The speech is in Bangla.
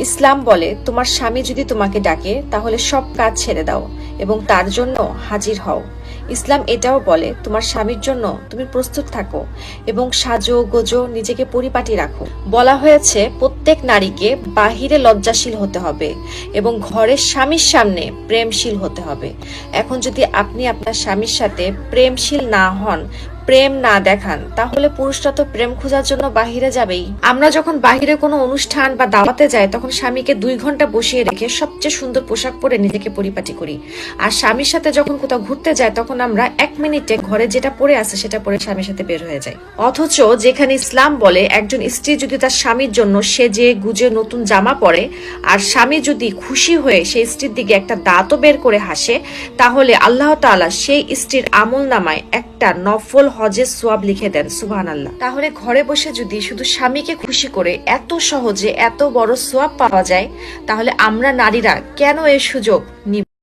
ইসলাম বলে তোমার স্বামী যদি তোমাকে ডাকে তাহলে সব কাজ ছেড়ে দাও এবং তার জন্য হাজির হও। ইসলাম এটাও বলে তোমার স্বামীর জন্য তুমি প্রস্তুত থাকো এবং সাজো গোজো নিজেকে পরিপাটি রাখো। বলা হয়েছে প্রত্যেক নারীকে বাহিরে লজ্জাশীল হতে হবে এবং ঘরের স্বামীর সামনে প্রেমশীল হতে হবে। এখন যদি আপনি আপনার স্বামীর সাথে প্রেমশীল না হন, প্রেম না দেখান, তাহলে পুরুষরা তো প্রেম খোঁজার জন্য বাহিরে যাবেই। আমরা যখন বাহিরে কোনো অনুষ্ঠান বা দাওয়াতে যাই তখন স্বামীকে 2 ঘন্টা বসিয়ে রেখে সবচেয়ে সুন্দর পোশাক পরে নিজেকে পরিপাটি করি। আর স্বামীর সাথে যখন কোথাও ঘুরতে যাই তখন আমরা 1 মিনিটে ঘরে যেটা পরে আছে সেটা পরে স্বামীর সাথে বের হয়ে যাই। অথচ যেখানে ইসলাম বলে একজন স্ত্রী যদি তার স্বামীর জন্য সেজে গুজে নতুন জামা পরে আর স্বামী যদি খুশি হয়ে সেই স্ত্রীর দিকে একটা দাঁতও বের করে হাসে, তাহলে আল্লাহ তাআলা সেই স্ত্রীর আমল নামায় একটা নফল হজের সওয়াব লিখে দেন। সুবহানাল্লাহ। তাহলে ঘরে বসে যদি শুধু স্বামীকে খুশি করে এত সহজে এত বড় সওয়াব পাওয়া যায়, তাহলে আমরা নারীরা কেন এই সুযোগ নিব?